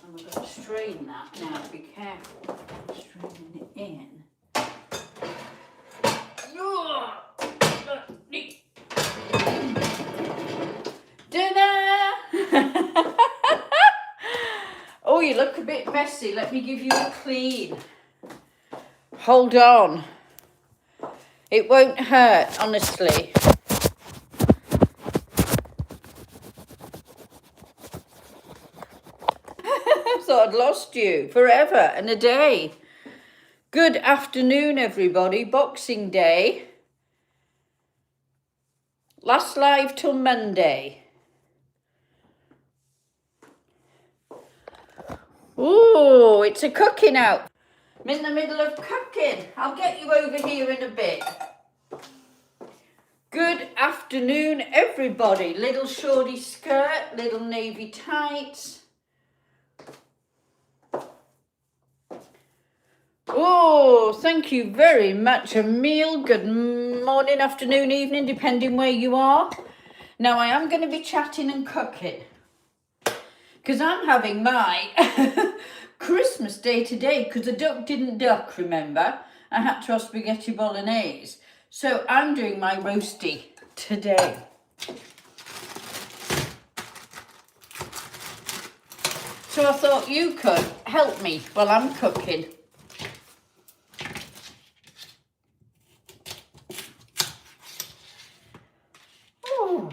And we're going to strain that now. Be careful. Straining it in. Dinner! Oh, you look a bit messy. Let me give you a clean. Hold on. It won't hurt, honestly. I thought I'd lost you forever and a day. Good afternoon, everybody. Boxing Day. Last live till Monday. Ooh, it's a cooking out. I'm in the middle of cooking. I'll get you over here in a bit. Good afternoon, everybody. Little shorty skirt, little navy tights. Oh, thank you very much, Emil. Good morning, afternoon, evening, depending where you are. Now, I am going to be chatting and cooking because I'm having my Christmas day today because the duck didn't duck, remember? I had to have spaghetti bolognese. So I'm doing my roasty today. So I thought you could help me while I'm cooking. Ooh.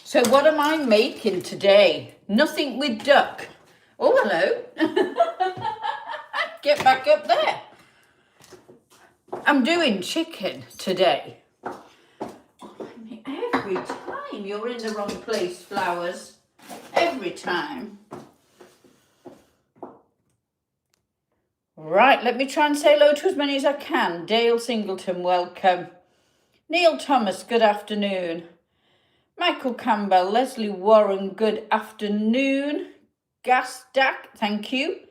So what am I making today? Nothing with duck. Oh, hello. Get back up there. I'm doing chicken today. Every time you're in the wrong place, flowers. Every time. Right, let me try and say hello to as many as I can. Dale Singleton, welcome. Neil Thomas, good afternoon. Michael Campbell, Leslie Warren, good afternoon. Gasdak, thank you.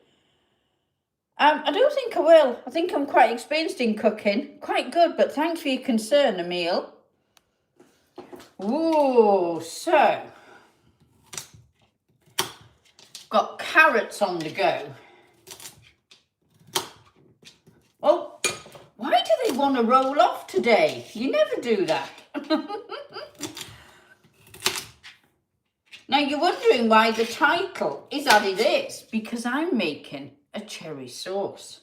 I don't think I will. I think I'm quite experienced in cooking. Quite good, but thanks for your concern, Emil. Ooh, so. Got carrots on the go. Oh, why do they want to roll off today? You never do that. Now you're wondering why the title is as it is, because I'm making a cherry sauce.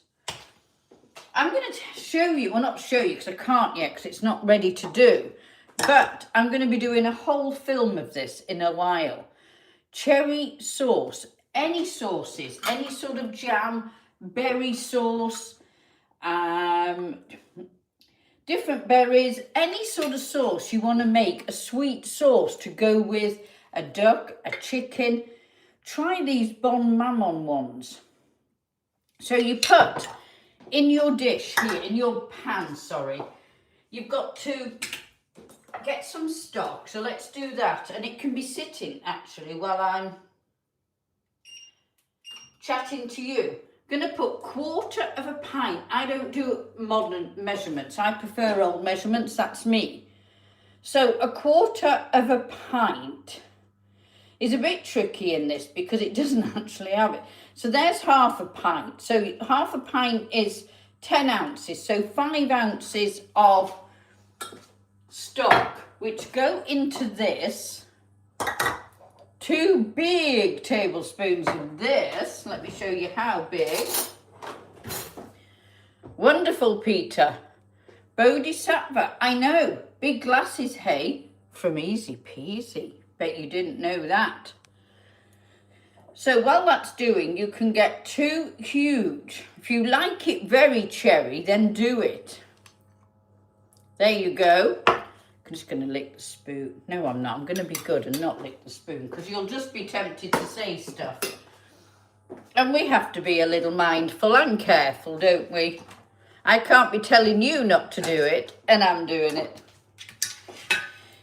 I'm going to show you, well not show you because I can't yet because it's not ready to do, but I'm going to be doing a whole film of this in a while. Cherry sauce, any sauces, any sort of jam, berry sauce, different berries, any sort of sauce you want to make, a sweet sauce to go with a duck, a chicken. Try these Bon Mammon ones. So you put in your dish here, in your pan, sorry, you've got to get some stock. So let's do that. And it can be sitting actually while I'm chatting to you. I'm going to put 1/4 of a pint. I don't do modern measurements. I prefer old measurements. That's me. So 1/4 of a pint is a bit tricky in this because it doesn't actually have it. So there's 1/2 pint. So 1/2 pint is 10 ounces. So 5 ounces of stock, which go into this. 2 big tablespoons of this. Let me show you how big. Wonderful, Peter. Bodhisattva. I know. Big glasses, hey, from Easy Peasy. Bet you didn't know that. So while that's doing, you can get 2 huge. If you like it very cherry, then do it. There you go. I'm just going to lick the spoon. No, I'm not. I'm going to be good and not lick the spoon because you'll just be tempted to say stuff. And we have to be a little mindful and careful, don't we? I can't be telling you not to do it, and I'm doing it.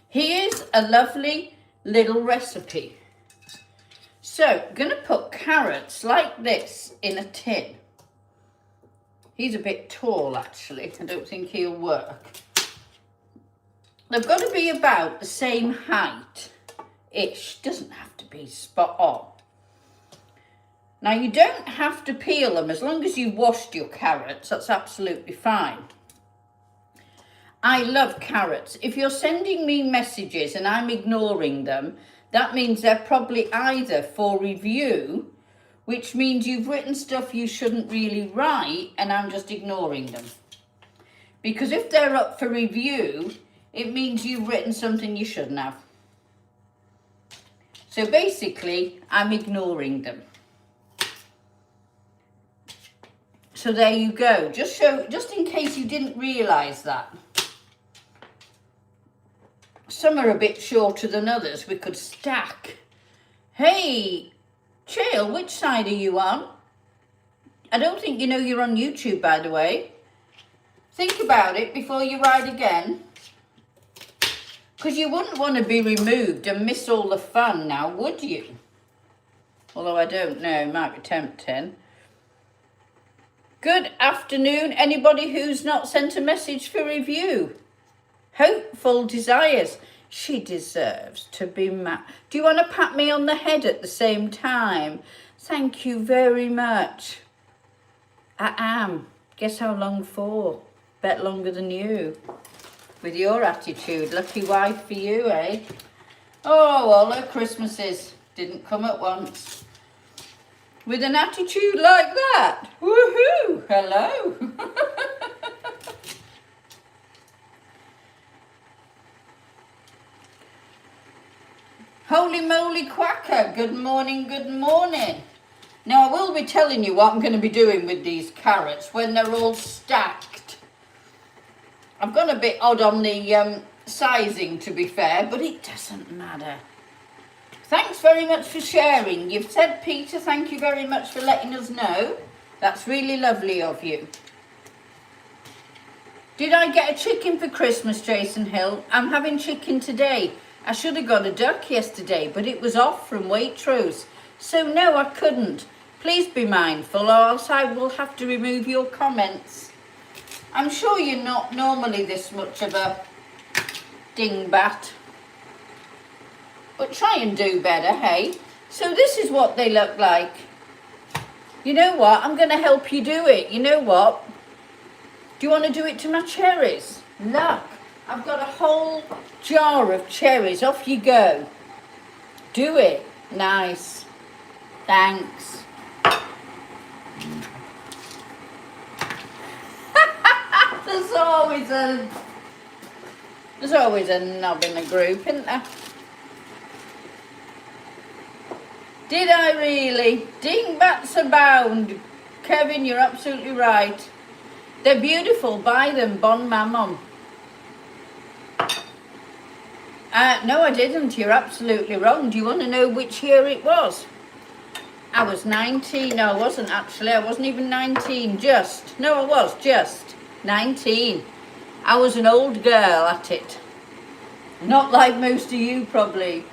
Here's a lovely little recipe. So, I'm going to put carrots like this in a tin. He's a bit tall, actually. I don't think he'll work. They've got to be about the same height ish. Doesn't have to be spot on. Now you don't have to peel them as long as you've washed your carrots. That's absolutely fine. I love carrots. If you're sending me messages and I'm ignoring them, that means they're probably either for review, which means you've written stuff you shouldn't really write and I'm just ignoring them. Because if they're up for review, it means you've written something you shouldn't have. So basically, I'm ignoring them. So there you go. Just in case you didn't realise that. Some are a bit shorter than others. We could stack. Hey, Chael, which side are you on? I don't think you know you're on YouTube, by the way. Think about it before you ride again. Because you wouldn't want to be removed and miss all the fun now, would you? Although I don't know, it might be tempting. Good afternoon, anybody who's not sent a message for review. Hopeful desires. She deserves to be mad. Do you want to pat me on the head at the same time? Thank you very much. I am. Guess how long for? Bet longer than you. With your attitude. Lucky wife for you, eh? Oh, all her Christmases didn't come at once. With an attitude like that. Woohoo! Hello. Holy moly quacker, good morning, good morning. Now I will be telling you what I'm going to be doing with these carrots when they're all stacked. I've gone a bit odd on the sizing, to be fair, but it doesn't matter. Thanks very much for sharing. You've said, Peter, thank you very much for letting us know. That's really lovely of you. Did I get a chicken for Christmas, Jason Hill? I'm having chicken today. I should have got a duck yesterday, but it was off from Waitrose. So no, I couldn't. Please be mindful, or else I will have to remove your comments. I'm sure you're not normally this much of a dingbat. But try and do better, hey? So this is what they look like. You know what? I'm going to help you do it. You know what? Do you want to do it to my cherries? Look, I've got a whole jar of cherries. Off you go. Do it. Nice. Thanks. There's always a knob in the group, isn't there? Did I really? Dingbats abound. Kevin, you're absolutely right. They're beautiful. Buy them. Bon maman. No, I didn't. You're absolutely wrong. Do you want to know which year it was? I was 19. No, I wasn't actually. I wasn't even 19. No, I was just 19. I was an old girl at it. Not like most of you, probably.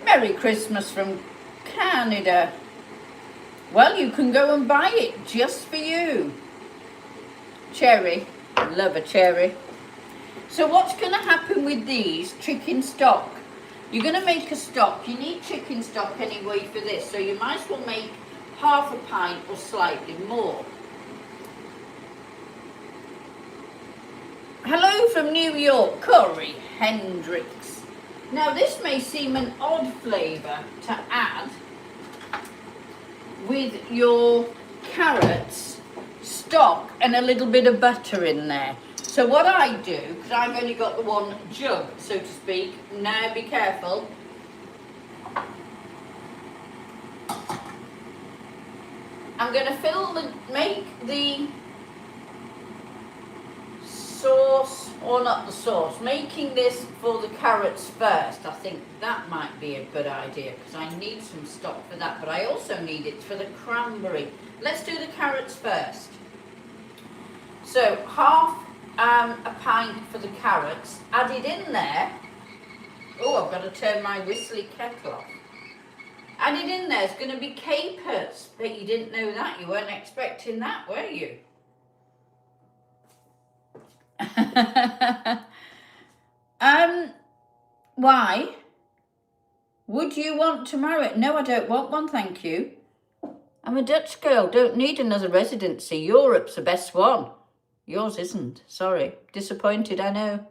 Merry Christmas from Canada. Well, you can go and buy it just for you. Cherry. Love a cherry. So what's going to happen with these chicken stock? You're going to make a stock. You need chicken stock anyway for this, so you might as well make half a pint or slightly more. Hello from New York, Corey Hendricks. Now this may seem an odd flavour to add with your carrots, stock and a little bit of butter in there. So what I do, because I've only got the one jug, so to speak, now be careful. I'm going to make the sauce, or not the sauce, making this for the carrots first. I think that might be a good idea because I need some stock for that, but I also need it for the cranberry. Let's do the carrots first. So half a pint for the carrots, added in there. Oh, I've got to turn my whistly kettle off. Added in there is going to be capers. Bet you didn't know that. You weren't expecting that, were you? Why? Would you want to marry? No, I don't want one, thank you. I'm a Dutch girl, don't need another residency. Europe's the best one. Yours isn't, sorry. Disappointed, I know.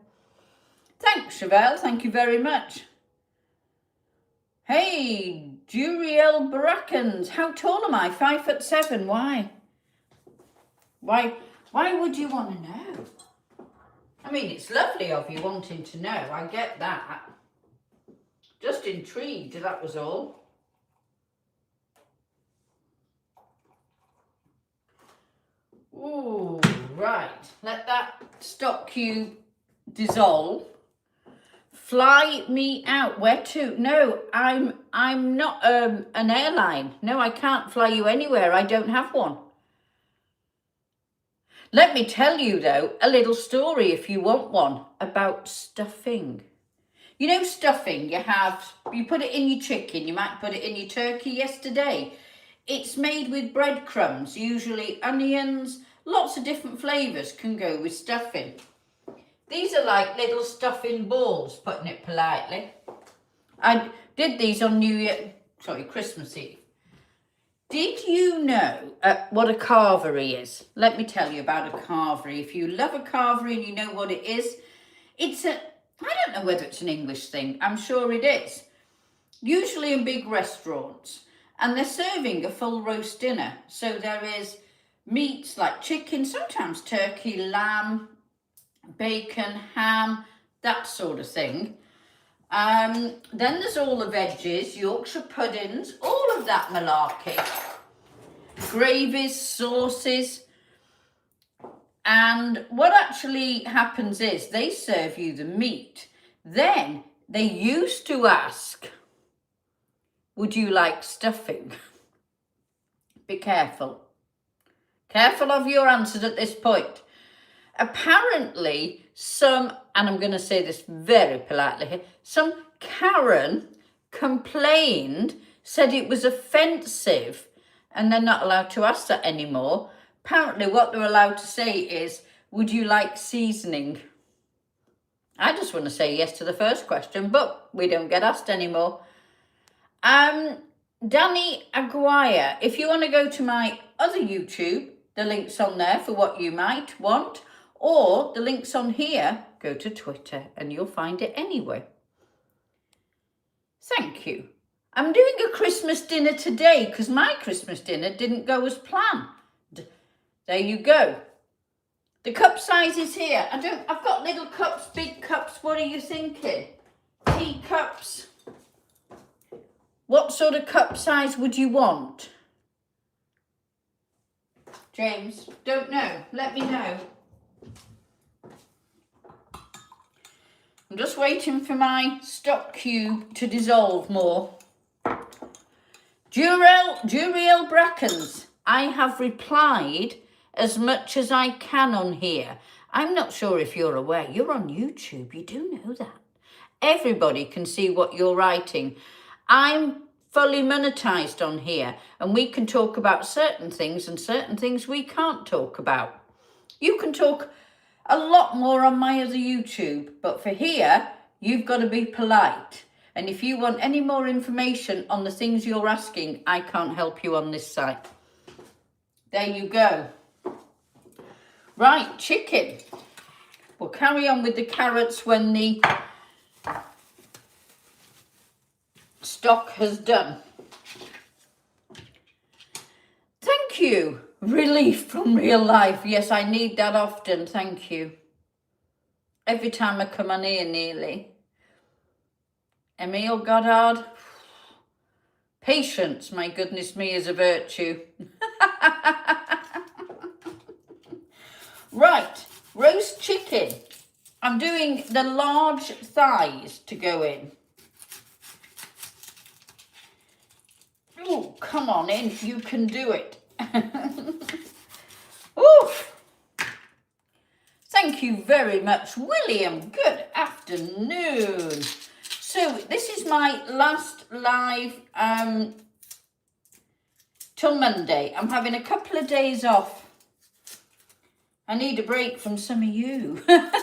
Thanks, Chevelle, thank you very much. Hey, Juriel Brackens, how tall am I? 5'7", why? Why would you want to know? I mean, it's lovely of you wanting to know, I get that. Just intrigued, that was all. Ooh, right. Let that stock cube dissolve. Fly me out. Where to? No, I'm not an airline. No, I can't fly you anywhere. I don't have one. Let me tell you, though, a little story, if you want one, about stuffing. You know stuffing, you put it in your chicken, you might put it in your turkey yesterday. It's made with breadcrumbs, usually onions, lots of different flavours can go with stuffing. These are like little stuffing balls, putting it politely. I did these on Christmas Eve. Did you know what a carvery is? Let me tell you about a carvery. If you love a carvery and you know what it is, I don't know whether it's an English thing. I'm sure it is. Usually in big restaurants. And they're serving a full roast dinner. So there is meats like chicken, sometimes turkey, lamb, bacon, ham, that sort of thing. Then there's all the veggies, Yorkshire puddings, all of that malarkey. Gravies, sauces. And what actually happens is they serve you the meat. Then they used to ask, would you like stuffing? Be careful. Careful of your answers at this point. Apparently some, and I'm going to say this very politely here, some Karen complained, said it was offensive, and they're not allowed to ask that anymore. Apparently what they're allowed to say is, would you like seasoning? I just want to say yes to the first question, but we don't get asked anymore. Danny Aguirre, if you want to go to my other YouTube, the link's on there for what you might want, or the link's on here, go to Twitter and you'll find it anyway. Thank you. I'm doing a Christmas dinner today because my Christmas dinner didn't go as planned. There you go. The cup size is here. I've got little cups, big cups. What are you thinking? Teacups. What sort of cup size would you want? James, don't know. Let me know. I'm just waiting for my stock cube to dissolve more. Juriel Brackens, I have replied as much as I can on here. I'm not sure if you're aware. You're on YouTube. You do know that. Everybody can see what you're writing. I'm fully monetized on here, and we can talk about certain things and certain things we can't talk about. You can talk a lot more on my other YouTube, but for here, you've got to be polite. And if you want any more information on the things you're asking, I can't help you on this site. There you go. Right, chicken. We'll carry on with the carrots when the stock has done. Thank you. Relief from real life. Yes, I need that often. Thank you. Every time I come on here, nearly. Emile Goddard. Patience, my goodness me, is a virtue. Right, roast chicken. I'm doing the large thighs to go in. Oh, come on in, you can do it. Oof. Thank you very much, William. Good afternoon. So this is my last live till Monday. I'm having a couple of days off. I need a break from some of you. Not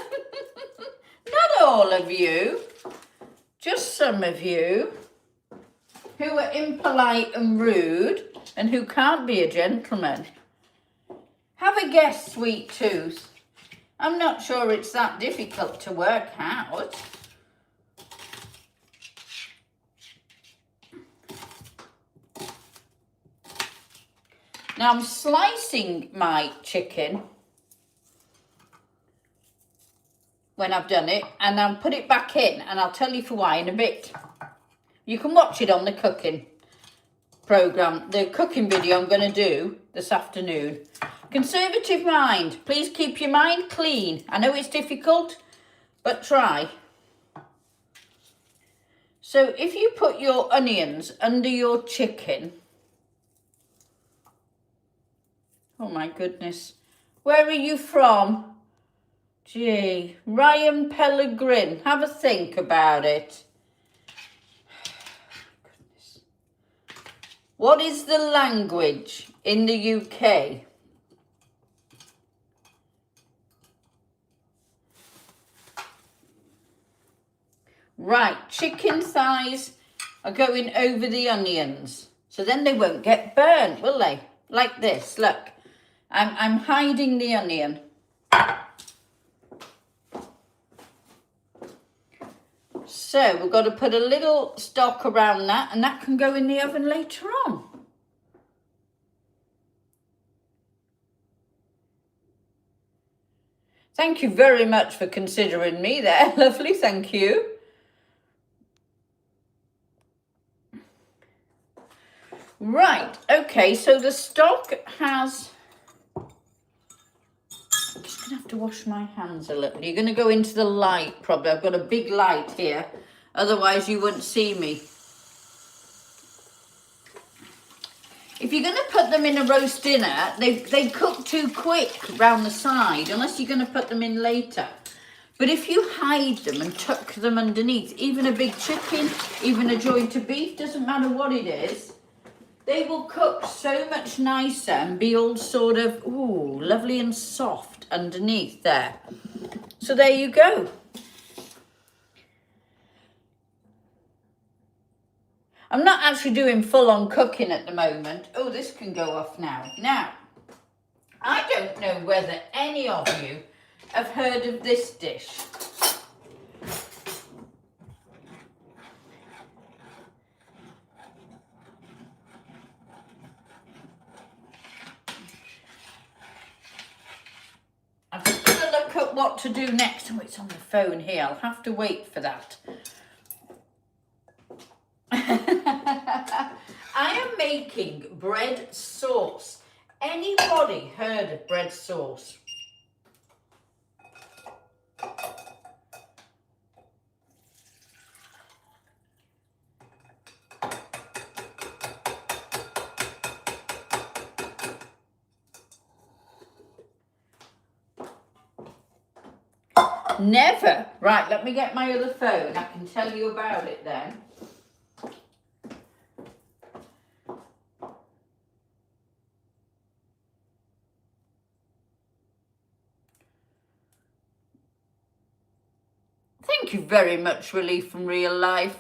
all of you, just some of you. who are impolite and rude and who can't be a gentleman. Have a guess, sweet tooth. I'm not sure it's that difficult to work out. Now I'm slicing my chicken when I've done it, and I'll put it back in, and I'll tell you for why in a bit. You can watch it on the cooking program, the cooking video I'm going to do this afternoon. Conservative mind, please keep your mind clean. I know it's difficult, but try. So if you put your onions under your chicken, oh my goodness, where are you from? Gee, Ryan Pellegrin, have a think about it. Goodness. What is the language in the UK? Right, chicken thighs are going over the onions, so then they won't get burnt, will they? Like this, look. I'm hiding the onion. So we've got to put a little stock around that, and that can go in the oven later on. Thank you very much for considering me there. Lovely, thank you. Right, okay, so the stock has... I'm just going to have to wash my hands a little. You're going to go into the light probably. I've got a big light here, otherwise you wouldn't see me. If you're going to put them in a roast dinner, they cook too quick round the side, unless you're going to put them in later. But if you hide them and tuck them underneath, even a big chicken, even a joint of beef, doesn't matter what it is, they will cook so much nicer and be all sort of, ooh, lovely and soft underneath there. So there you go. I'm not actually doing full-on cooking at the moment. Oh, this can go off now. Now, I don't know whether any of you have heard of this dish. I'm just going to look up what to do next. Oh, it's on the phone here. I'll have to wait for that. I am making bread sauce. Anybody heard of bread sauce? Never. Right, let me get my other phone. I can tell you about it then. Thank you very much, Relief from Real Life.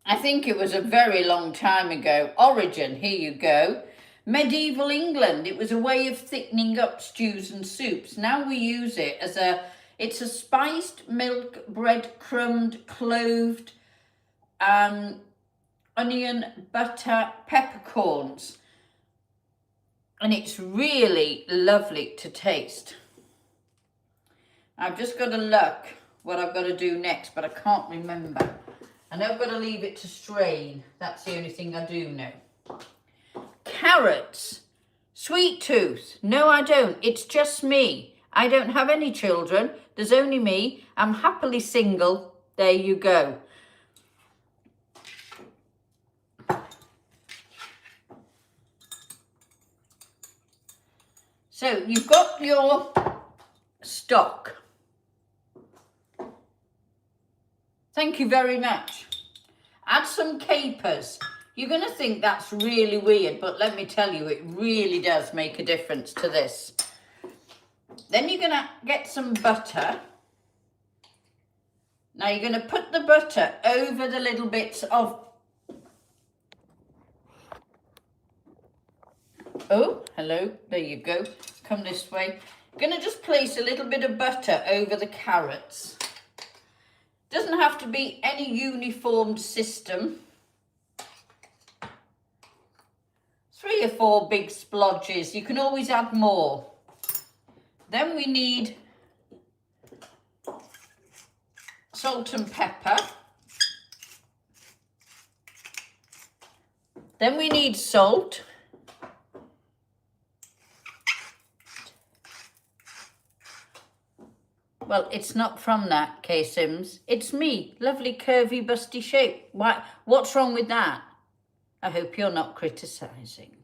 I think it was a very long time ago. Origin, here you go. Medieval England, it was a way of thickening up stews and soups. Now we use it as it's a spiced milk, bread-crumbed, cloved, onion, butter, peppercorns. And it's really lovely to taste. I've just got to look what I've got to do next, but I can't remember. I know I've got to leave it to strain. That's the only thing I do know. Carrots. Sweet tooth. No, I don't. It's just me. I don't have any children. There's only me. I'm happily single. There you go. So you've got your stock. Thank you very much. Add some capers. You're going to think that's really weird, but let me tell you, it really does make a difference to this. Then you're going to get some butter. Now you're going to put the butter over the little bits of... Oh, hello, there you go. Come this way. Going to just place a little bit of butter over the carrots. Doesn't have to be any uniform system. 3 or 4 big splodges. You can always add more. Then we need salt and pepper. Then we need salt. Well, it's not from that, Kay Sims. It's me. Lovely, curvy, busty shape. What's wrong with that? I hope you're not criticising.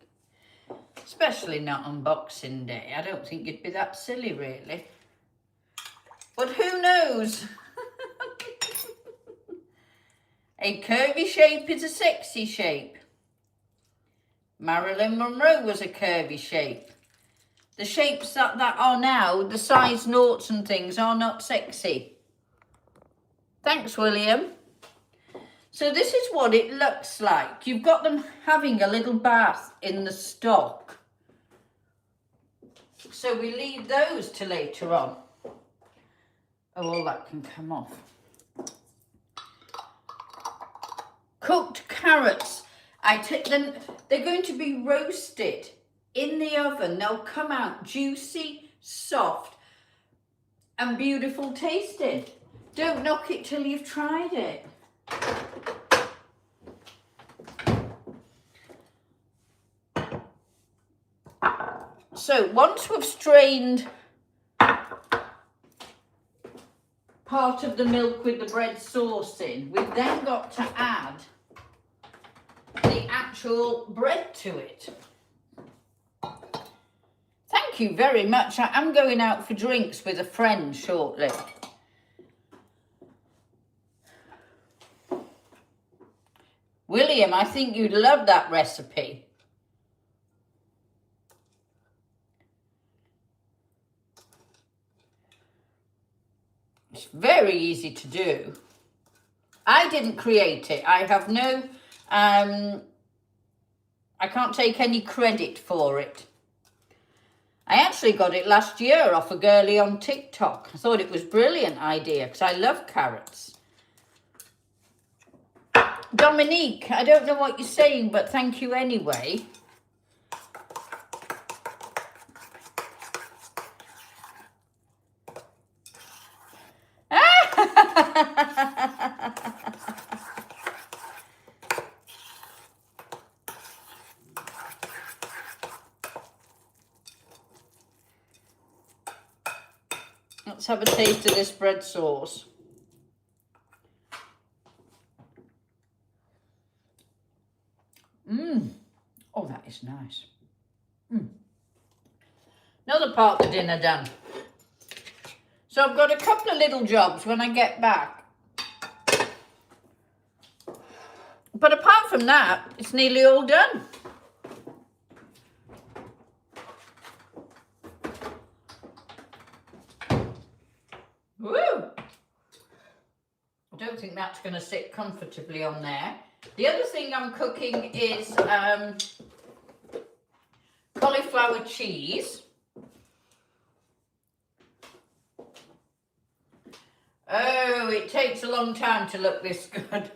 Especially not on Boxing Day. I don't think you'd be that silly, really. But who knows? A curvy shape is a sexy shape. Marilyn Monroe was a curvy shape. The shapes that are now, the size noughts and things, are not sexy. Thanks, William. So this is what it looks like. You've got them having a little bath in the stock. So we leave those till later on. Oh, all that can come off. Cooked carrots. They're going to be roasted in the oven. They'll come out juicy, soft, and beautiful tasting. Don't knock it till you've tried it. So once we've strained part of the milk with the bread sauce in, we've then got to add the actual bread to it. Thank you very much. I am going out for drinks with a friend shortly. William, I think you'd love that recipe. It's very easy to do. I didn't create it. I have no, I can't take any credit for it. I actually got it last year off a girlie on TikTok. I thought it was a brilliant idea because I love carrots. Dominique, I don't know what you're saying, but thank you anyway. Let's have a taste of this bread sauce. Oh, that is nice. Another part of the dinner done. So I've got a couple of little jobs when I get back. But apart from that, it's nearly all done. Woo! I don't think that's going to sit comfortably on there. The other thing I'm cooking is cauliflower cheese. Oh, it takes a long time to look this good.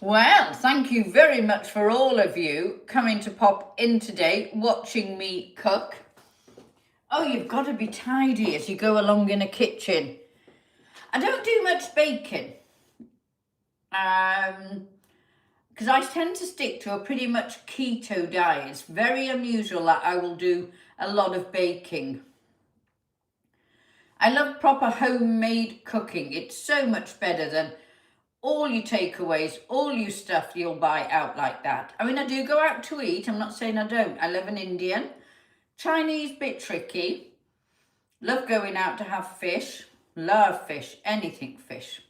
Well, thank you very much for all of you coming to pop in today, watching me cook. Oh, you've got to be tidy as you go along in a kitchen. I don't do much baking. Because I tend to stick to a pretty much keto diet. It's very unusual that I will do a lot of baking. I love proper homemade cooking. It's so much better than all your takeaways, all your stuff you'll buy out like that. I mean, I do go out to eat. I'm not saying I don't. I love an Indian. Chinese, bit tricky. Love going out to have fish. Love fish. Anything fish.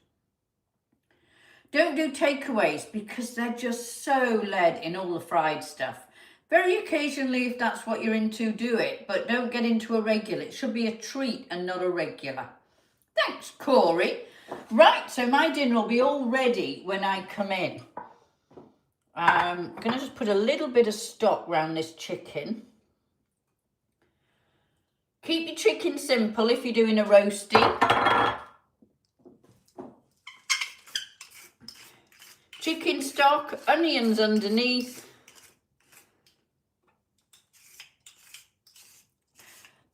Don't do takeaways because they're just so lead in all the fried stuff. Very occasionally, if that's what you're into, do it, but don't get into a regular. It should be a treat and not a regular. Thanks, Corey. Right, so my dinner will be all ready when I come in. I'm going to just put a little bit of stock around this chicken. Keep your chicken simple if you're doing a roasty. Chicken stock, onions underneath.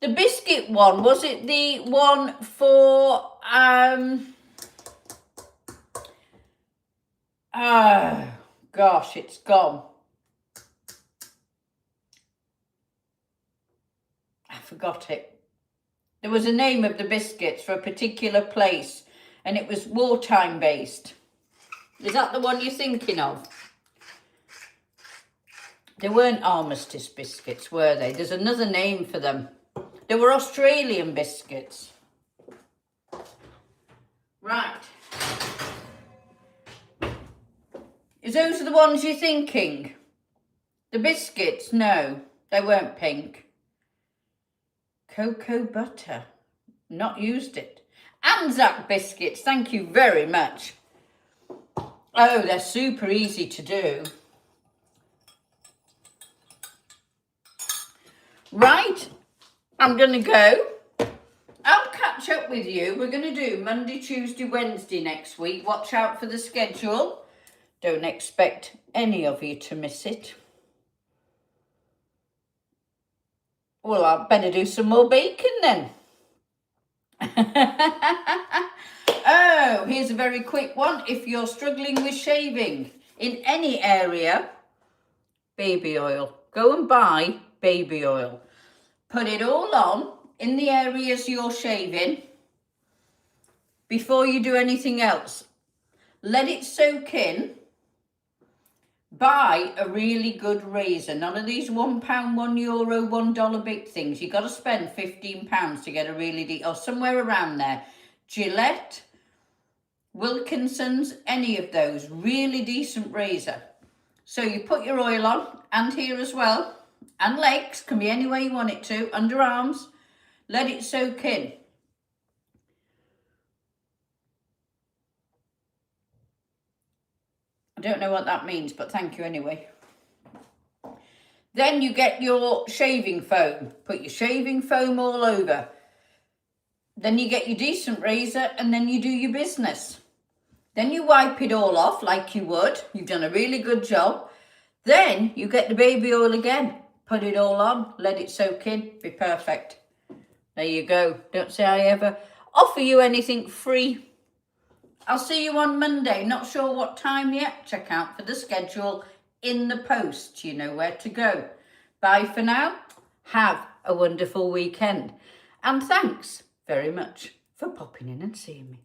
The biscuit one, was it the one for, oh, gosh, it's gone. I forgot it. There was a name of the biscuits for a particular place, and it was wartime based. Is that the one you're thinking of? They weren't armistice biscuits, were they? There's another name for them. They were Australian biscuits. Right. Is those the ones you're thinking? The biscuits? No, they weren't pink. Cocoa butter. Not used it. Anzac biscuits, thank you very much. Oh, they're super easy to do. Right, I'm going to go. I'll catch up with you. We're going to do Monday, Tuesday, Wednesday next week. Watch out for the schedule. Don't expect any of you to miss it. Well, I'd better do some more baking then. Oh, here's a very quick one. If you're struggling with shaving in any area, baby oil. Go and buy baby oil. Put it all on in the areas you're shaving before you do anything else. Let it soak in. Buy a really good razor. None of these £1, €1, $1 big things. You've got to spend £15 to get a really or somewhere around there. Gillette, Wilkinson's, any of those. Really decent razor. So you put your oil on, and here as well. And legs, can be any way you want it to. Underarms. Let it soak in. I don't know what that means, but thank you anyway. Then you get your shaving foam. Put your shaving foam all over. Then you get your decent razor, and then you do your business. Then you wipe it all off like you would. You've done a really good job. Then you get the baby oil again. Put it all on. Let it soak in. Be perfect. There you go. Don't say I ever offer you anything free. I'll see you on Monday. Not sure what time yet. Check out for the schedule in the post. You know where to go. Bye for now. Have a wonderful weekend. And thanks very much for popping in and seeing me.